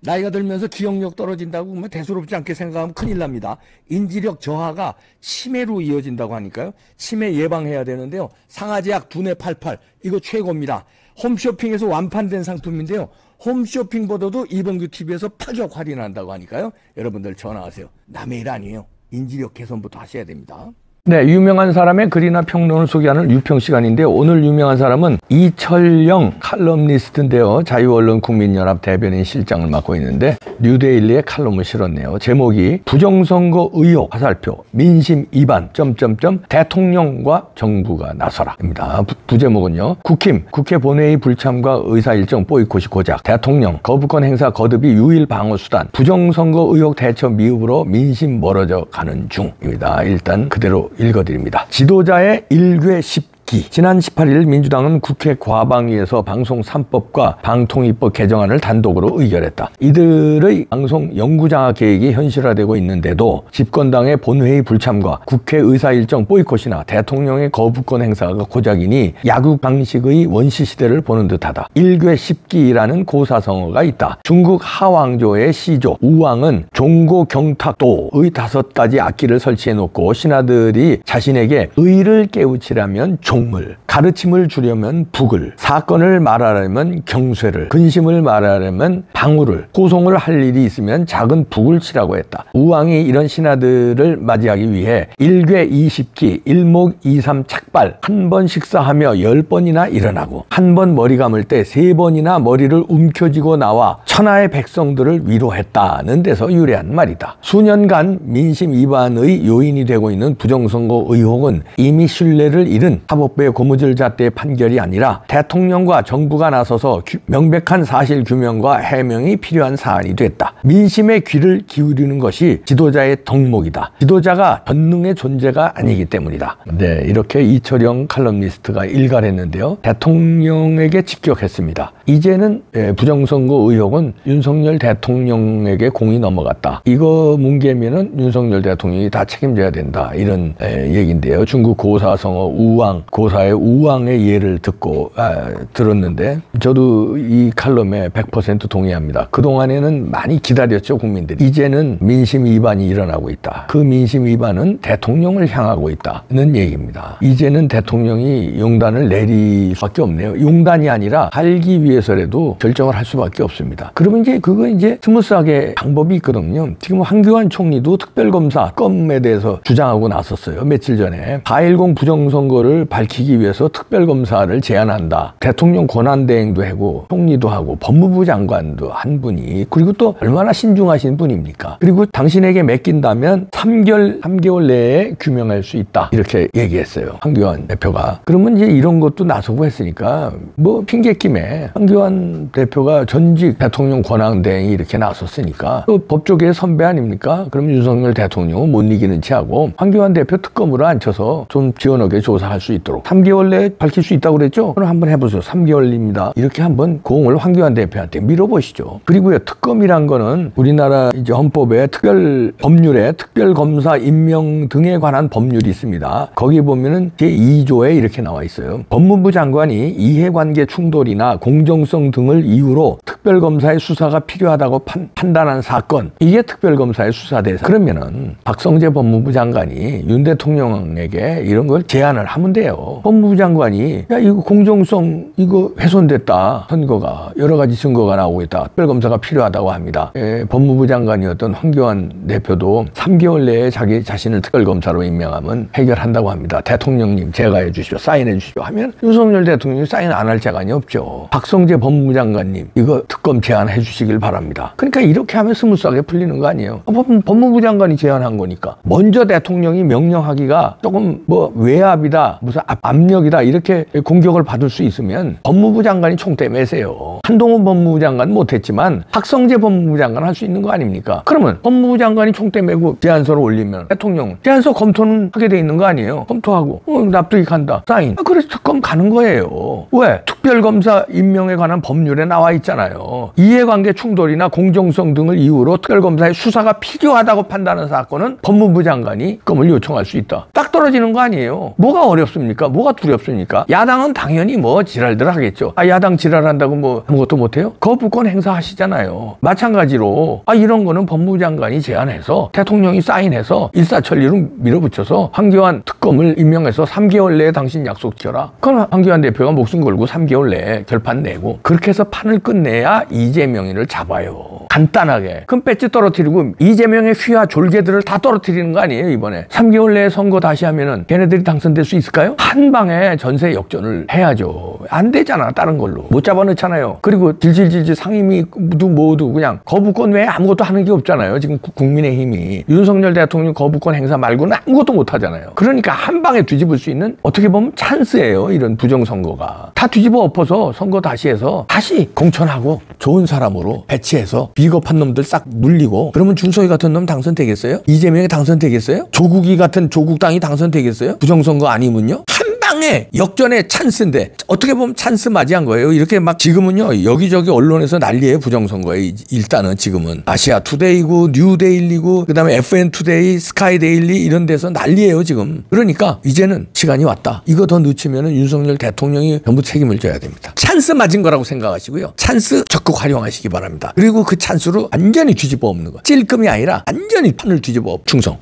나이가 들면서 기억력 떨어진다고 뭐 대수롭지 않게 생각하면 큰일 납니다. 인지력 저하가 치매로 이어진다고 하니까요. 치매 예방해야 되는데요. 상아제약 두뇌 88 이거 최고입니다. 홈쇼핑에서 완판된 상품인데요. 홈쇼핑보다도 이봉규 TV에서 파격 할인한다고 하니까요. 여러분들 전화하세요. 남의 일 아니에요. 인지력 개선부터 하셔야 됩니다. 네, 유명한 사람의 글이나 평론을 소개하는 유평 시간인데요. 오늘 유명한 사람은 이철영 칼럼니스트인데요. 자유언론 국민연합 대변인 실장을 맡고 있는데 뉴데일리에 칼럼을 실었네요. 제목이 부정선거 의혹 화살표 민심 이반 대통령과 정부가 나서라입니다. 부제목은요. 국힘 국회 본회의 불참과 의사일정 보이콧이 고작 대통령 거부권 행사 거듭이 유일 방어 수단 부정선거 의혹 대처 미흡으로 민심 멀어져 가는 중입니다. 일단 그대로 읽어드립니다. 지도자의 일궤 10기. 지난 18일 민주당은 국회 과방위에서 방송 3법과 방통위법 개정안을 단독으로 의결했다. 이들의 방송 영구장악 계획이 현실화되고 있는데도 집권당의 본회의 불참과 국회 의사일정 보이콧이나 대통령의 거부권 행사가 고작이니 야구 방식의 원시시대를 보는 듯하다. 일궤 10기라는 고사성어가 있다. 중국 하왕조의 시조 우왕은 종고 경탁도의 5가지 악기를 설치해놓고 신하들이 자신에게 의를 깨우치려면 종을, 가르침을 주려면 북을, 사건을 말하려면 경쇠를, 근심을 말하려면 방울을, 호송을 할 일이 있으면 작은 북을 치라고 했다. 우왕이 이런 신하들을 맞이하기 위해 일궤 20기, 일목 23 착발, 한 번 식사하며 10번이나 일어나고 한 번 머리 감을 때 3번이나 머리를 움켜쥐고 나와 천하의 백성들을 위로했다는 데서 유래한 말이다. 수년간 민심 이반의 요인이 되고 있는 부정선거 의혹은 이미 신뢰를 잃은 사법부의 고무줄잣대의 판결이 아니라 대통령과 정부가 나서서 명백한 사실 규명과 해명이 필요한 사안이 됐다. 민심의 귀를 기울이는 것이 지도자의 덕목이다. 지도자가 전능의 존재가 아니기 때문이다. 네, 이렇게 이철영 칼럼니스트가 일갈했는데요. 대통령에게 직격했습니다. 이제는 부정선거 의혹은 윤석열 대통령에게 공이 넘어갔다. 이거 뭉개면은 윤석열 대통령이 다 책임져야 된다. 이런 얘기인데요. 중국 고사성어 우왕, 고사의 우왕의 예를 들었는데 저도 이 칼럼에 100% 동의합니다. 그동안에는 많이 기다렸죠, 국민들이. 이제는 민심 위반이 일어나고 있다. 그 민심 위반은 대통령을 향하고 있다는 얘기입니다. 이제는 대통령이 용단을 내릴 수밖에 없네요. 용단이 아니라 살기 위해서라도 결정을 할 수밖에 없습니다. 그러면 이제 그거 이제 스무스하게 방법이 있거든요. 지금 황교안 총리도 특별검사 건에 대해서 주장하고 나섰어요. 며칠 전에 4.10 부정선거를 밝히기 위해서 특별검사를 제안한다. 대통령 권한대행도 하고 총리도 하고 법무부 장관도 한 분이, 그리고 또 얼마나 신중하신 분입니까? 그리고 당신에게 맡긴다면 3개월 내에 규명할 수 있다. 이렇게 얘기했어요. 황교안 대표가. 그러면 이제 이런 것도 나서고 했으니까 뭐 핑계김에 황교안 대표가 전직 대통령 권한대행이 이렇게 나섰으니까 또 법조계의 선배 아닙니까? 그럼 윤석열 대통령은 못 이기는 체하고 황교안 대표 특검으로 앉혀서 좀 지원하게 조사할 수 있도록 3개월 내에 밝힐 수 있다고 그랬죠? 그럼 한번 해보세요. 3개월입니다. 이렇게 한번 공을 황교안 대표한테 밀어보시죠. 그리고요, 특검이란 거는 우리나라 이제 헌법에 법률에 특별검사 임명 등에 관한 법률이 있습니다. 거기 보면은 제2조에 이렇게 나와 있어요. 법무부 장관이 이해관계 충돌이나 공정성 등을 이유로 특별검사의 수사가 필요하다고 판단한 사건, 이게 특별검사의 수사 대상. 그러면은 박성재 법무부 장관이 윤 대통령에게 이런 걸 제안을 하면 돼요. 법무부 장관이 야, 이거 공정성 이거 훼손됐다. 선거가 여러 가지 증거가 나오고 있다. 특별검사가 필요하다고 합니다. 법무부 장관이었던 황교안 대표도 3개월 내에 자신을 특별검사로 임명하면 해결한다고 합니다. 대통령님 제가 해주시오. 사인해 주시오 하면 윤석열 대통령이 사인 안 할 재간이 없죠. 박성재 법무부 장관님 이거 특검 제안해 주시길 바랍니다. 그러니까 이렇게 하면 스무스하게 풀리는 거 아니에요. 법무부 장관이 제안한 거니까. 먼저 대통령이 명령하기가 조금 뭐 외압이다, 무슨 압력이다 이렇게 공격을 받을 수 있으면 법무부 장관이 총대 매세요. 한동훈 법무부 장관 못했지만 박성재 법무부 장관 할 수 있는 거 아닙니까? 그러면 법무부 장관이 총대 매고 제안서를 올리면 대통령 제안서 검토는 하게 돼 있는 거 아니에요? 검토하고 납득이 간다. 사인. 그래서 특검 가는 거예요. 왜? 특별검사 임명에 관한 법률에 나와 있잖아요. 이해관계 충돌이나 공정성 등을 이유로 특별검사의 수사가 필요하다고 판단하는 사건은 법무부 장관이 특검을 요청할 수 있다. 딱 떨어지는 거 아니에요. 뭐가 어렵습니까? 두렵습니까? 뭐가 두렵습니까? 야당은 당연히 뭐 지랄들 하겠죠. 야당 지랄한다고 뭐 아무것도 못해요? 거부권 행사하시잖아요. 마찬가지로 이런 거는 법무부 장관이 제안해서 대통령이 사인해서 일사천리로 밀어붙여서 황교안 특검을 임명해서 3개월 내에 당신 약속 지켜라. 그럼 황교안 대표가 목숨 걸고 3개월 내에 결판 내고 그렇게 해서 판을 끝내야 이재명이를 잡아요. 간단하게. 그럼 배지 떨어뜨리고 이재명의 휘하 졸개들을 다 떨어뜨리는 거 아니에요, 이번에. 3개월 내에 선거 다시 하면은 걔네들이 당선될 수 있을까요? 한 방에 전세 역전을 해야죠. 안 되잖아, 다른 걸로. 못 잡아넣잖아요. 그리고 질질질질 상임위 모두 그냥 거부권 외에 아무것도 하는 게 없잖아요. 지금 국민의힘이. 윤석열 대통령 거부권 행사 말고는 아무것도 못 하잖아요. 그러니까 한 방에 뒤집을 수 있는 어떻게 보면 찬스예요, 이런 부정선거가. 다 뒤집어 엎어서 선거 다시 해서 다시 공천하고 좋은 사람으로 배치해서 비겁한 놈들 싹 물리고 그러면 준석이 같은 놈 당선되겠어요? 이재명이 당선되겠어요? 조국이 같은 조국당이 당선되겠어요? 부정선거 아니면요? 한 방에 역전의 찬스인데 어떻게 보면 찬스 맞이한 거예요. 이렇게 막 지금은요 여기저기 언론에서 난리예요. 부정선거에. 일단은 지금은 아시아투데이고 뉴데일리고 그다음에 FN투데이 스카이데일리 이런 데서 난리예요 지금. 그러니까 이제는 시간이 왔다. 이거 더 늦추면 윤석열 대통령이 전부 책임을 져야 됩니다. 찬스 맞은 거라고 생각하시고요. 찬스 적극 활용하시기 바랍니다. 그리고 그 찬스로 완전히 뒤집어 엎는 거. 찔끔이 아니라 완전히 판을 뒤집어 엎 충성.